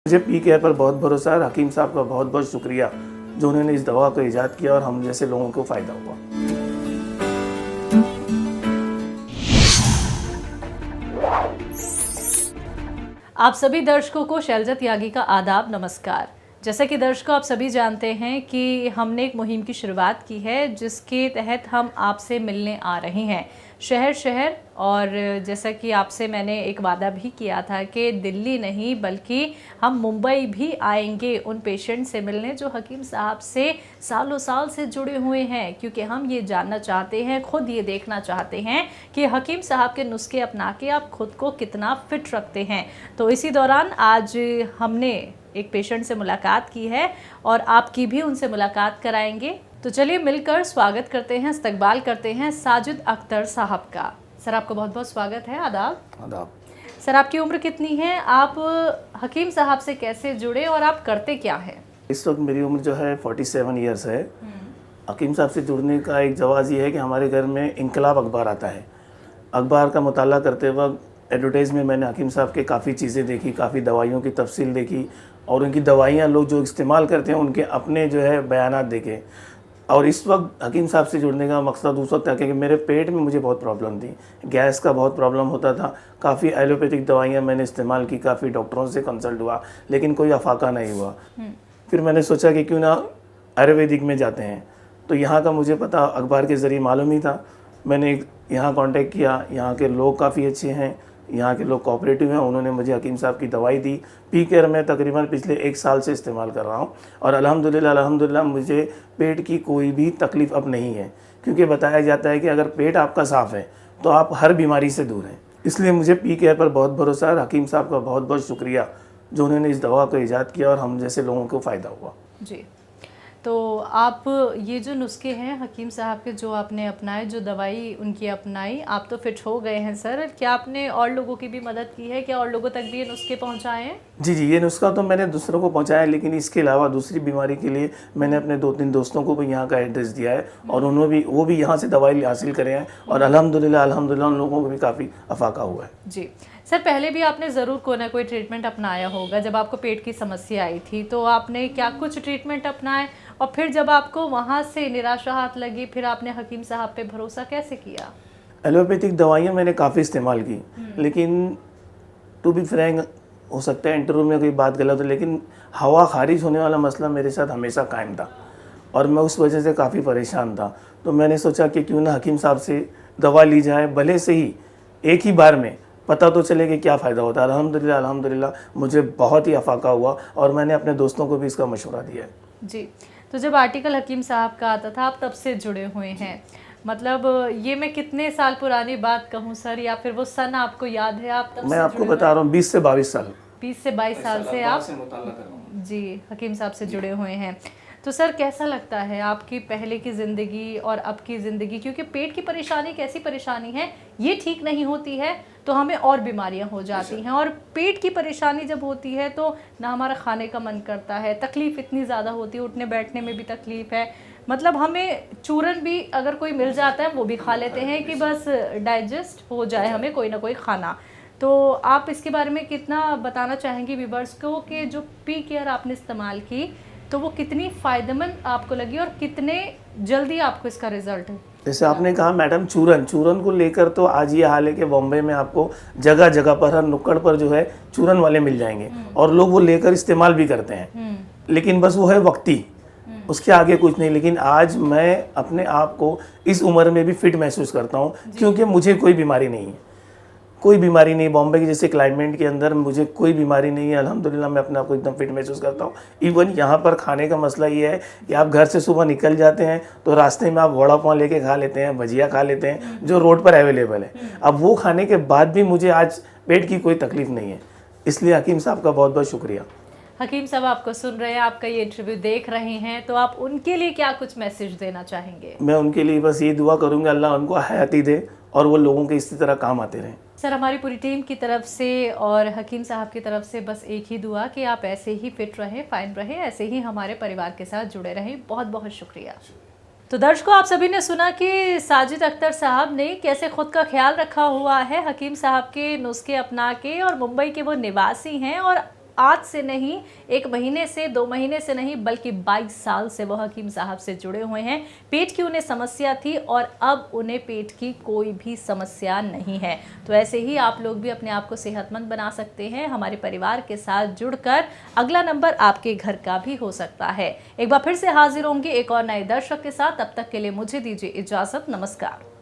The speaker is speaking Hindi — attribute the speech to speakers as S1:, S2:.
S1: मुझे पी केयर पर बहुत भरोसा है। हकीम साहब का बहुत बहुत शुक्रिया जो उन्होंने इस दवा को ईजाद किया और हम जैसे लोगों को फ़ायदा हुआ।
S2: आप सभी दर्शकों को शैलजा त्यागी का आदाब, नमस्कार। जैसा कि दर्शकों आप सभी जानते हैं कि हमने एक मुहिम की शुरुआत की है जिसके तहत हम आपसे मिलने आ रहे हैं शहर शहर। और जैसा कि आपसे मैंने एक वादा भी किया था कि दिल्ली नहीं बल्कि हम मुंबई भी आएंगे उन पेशेंट से मिलने जो हकीम साहब से सालों साल से जुड़े हुए हैं, क्योंकि हम ये जानना चाहते हैं, खुद ये देखना चाहते हैं कि हकीम साहब के नुस्खे अपना के आप खुद को कितना फिट रखते हैं। तो इसी दौरान आज हमने एक पेशेंट से मुलाकात की है और आपकी भी उनसे मुलाकात कराएंगे। तो चलिए मिलकर स्वागत करते हैं, इस्तकबाल करते हैं साजिद अख्तर साहब का। सर आपका बहुत बहुत स्वागत है। आदाब।
S1: आदाब।
S2: सर आपकी उम्र कितनी है, आप हकीम साहब से कैसे जुड़े और आप करते क्या हैं?
S1: इस वक्त मेरी उम्र जो है 47 ईयर्स है। हकीम साहब से जुड़ने का एक जवाज़ ये है कि हमारे घर में इनकलाब अखबार आता है। अखबार का मुताला करते वक्त एडवर्टाइज में मैंने हकीम साहब के काफ़ी चीज़ें देखी, काफ़ी दवाइयों की तफसील देखी और उनकी दवाइयाँ लोग जो इस्तेमाल करते हैं उनके अपने जो है बयानात देखे। और इस वक्त हकीम साहब से जुड़ने का मकसद उस वक्त था कि मेरे पेट में मुझे बहुत प्रॉब्लम थी, गैस का बहुत प्रॉब्लम होता था। काफ़ी एलोपैथिक दवाइयाँ मैंने इस्तेमाल की, काफ़ी डॉक्टरों से कंसल्ट हुआ लेकिन कोई अफाका नहीं हुआ। फिर मैंने सोचा कि क्यों ना आयुर्वेदिक में जाते हैं। तो यहाँ का मुझे पता अखबार के ज़रिए मालूम ही था। मैंने यहाँ कांटेक्ट किया, यहाँ के लोग काफ़ी अच्छे हैं, यहाँ के लोग कोऑपरेटिव हैं। उन्होंने मुझे हकीम साहब की दवाई दी। पी केयर मैं तकरीबन पिछले 1 साल से इस्तेमाल कर रहा हूँ और अल्हम्दुलिल्लाह मुझे पेट की कोई भी तकलीफ़ अब नहीं है, क्योंकि बताया जाता है कि अगर पेट आपका साफ़ है तो आप हर बीमारी से दूर हैं। इसलिए मुझे पी केयर पर बहुत भरोसा है। हकीम साहब का बहुत बहुत शुक्रिया जो उन्होंने इस दवा को ईजाद किया और हम जैसे लोगों को फ़ायदा हुआ।
S2: जी, तो आप ये जो नुस्खे हैं हकीम साहब के जो आपने अपनाए, जो दवाई उनकी अपनाई, आप तो फिट हो गए हैं सर। क्या आपने और लोगों की भी मदद की है? क्या और लोगों तक भी ये नुस्खे पहुंचाए हैं?
S1: जी, ये नुस्खा तो मैंने दूसरों को पहुंचाया, लेकिन इसके अलावा दूसरी बीमारी के लिए मैंने अपने 2-3 दोस्तों को भी यहाँ का एड्रेस दिया है और वो भी यहाँ से दवाई हासिल करे हैं और अल्हम्दुलिल्लाह उन लोगों को भी काफ़ी अफाका हुआ है।
S2: जी सर, पहले भी आपने ज़रूर कोई ना कोई ट्रीटमेंट अपनाया होगा। जब आपको पेट की समस्या आई थी तो आपने क्या कुछ ट्रीटमेंट अपनाए और फिर जब आपको वहाँ से निराशा हाथ लगी फिर आपने हकीम साहब पे भरोसा कैसे किया?
S1: एलोपैथिक दवाइयाँ मैंने काफ़ी इस्तेमाल की, लेकिन टू बी फ्रैंक हो सकता है इंटरव्यू में कोई बात गलत हो, लेकिन हवा खारिज होने वाला मसला मेरे साथ हमेशा कायम था और मैं उस वजह से काफ़ी परेशान था। तो मैंने सोचा कि क्यों ना हकीम साहब से दवा ली जाए, भले से ही एक ही बार में पता तो चले कि क्या फ़ायदा होता है। अल्हम्दुलिल्लाह मुझे बहुत ही अफाका हुआ और मैंने अपने दोस्तों को भी इसका मशवरा दिया है।
S2: जी, तो जब आर्टिकल हकीम साहब का आता था आप तब से जुड़े हुए हैं, मतलब ये मैं कितने साल पुरानी बात कहूँ सर, या फिर वो सन आपको याद है? आप तब
S1: मैं आपको बता रहा हूँ 20 से 22 साल
S2: 20 से 22 साल से आप जी हकीम साहब से जुड़े हुए हैं। तो सर कैसा लगता है आपकी पहले की ज़िंदगी और अब की ज़िंदगी? क्योंकि पेट की परेशानी एक ऐसी परेशानी है, ये ठीक नहीं होती है तो हमें और बीमारियां हो जाती हैं, और पेट की परेशानी जब होती है तो ना हमारा खाने का मन करता है, तकलीफ़ इतनी ज़्यादा होती है, उठने बैठने में भी तकलीफ़ है। मतलब हमें चूरन भी अगर कोई मिल जाता है वो भी खा लेते हैं कि बस डाइजेस्ट हो जाए हमें कोई ना कोई खाना। तो आप इसके बारे में कितना बताना चाहेंगे व्यूअर्स को कि जो पी केयर आपने इस्तेमाल की तो वो कितनी फ़ायदेमंद आपको लगी और कितने जल्दी आपको इसका रिजल्ट है?
S1: जैसे आपने कहा मैडम, चूरन को लेकर तो आज ये हाल है कि बॉम्बे में आपको जगह जगह पर, हर नुक्कड़ पर जो है चूरन वाले मिल जाएंगे और लोग वो लेकर इस्तेमाल भी करते हैं, लेकिन बस वो है वक्ती, उसके आगे कुछ नहीं। लेकिन आज मैं अपने आप को इस उम्र में भी फिट महसूस करता हूँ क्योंकि मुझे कोई बीमारी नहीं है, कोई बीमारी नहीं। बॉम्बे के जैसे क्लाइमेट के अंदर मुझे कोई बीमारी नहीं है। अल्हम्दुलिल्लाह मैं अपने आप को एकदम फिट महसूस करता हूँ। इवन यहाँ पर खाने का मसला ये है कि आप घर से सुबह निकल जाते हैं तो रास्ते में आप वड़ा पाव लेके खा लेते हैं, भजिया खा लेते हैं जो रोड पर अवेलेबल है। अब वो खाने के बाद भी मुझे आज पेट की कोई तकलीफ़ नहीं है। इसलिए हकीम साहब का बहुत बहुत शुक्रिया।
S2: हकीम साहब आपको सुन रहे हैं, आपका ये इंटरव्यू देख रहे हैं, तो आप उनके लिए क्या कुछ मैसेज देना चाहेंगे?
S1: मैं उनके लिए बस ये दुआ करूँगा अल्लाह उनको हयाती दे और वो लोगों के इसी तरह काम आते रहें।
S2: सर हमारी पूरी टीम की तरफ से और हकीम साहब की तरफ से बस एक ही दुआ कि आप ऐसे ही फिट रहें, फाइन रहें, ऐसे ही हमारे परिवार के साथ जुड़े रहें। बहुत बहुत शुक्रिया। तो दर्शकों, आप सभी ने सुना कि साजिद अख्तर साहब ने कैसे खुद का ख्याल रखा हुआ है हकीम साहब के नुस्खे अपना के, और मुंबई के वो निवासी हैं और आज से नहीं, 1 महीने से, 2 महीने से नहीं, बल्कि 22 साल से वो हकीम साहब से जुड़े हुए हैं। पेट की उन्हें समस्या थी और अब उन्हें पेट की कोई भी समस्या नहीं है। तो ऐसे ही आप लोग भी अपने आप को सेहतमंद बना सकते हैं हमारे परिवार के साथ जुड़कर। अगला नंबर आपके घर का भी हो सकता है। एक बार फिर से हाजिर होंगे एक और नए दर्शक के साथ। तब तक के लिए मुझे दीजिए इजाजत। नमस्कार।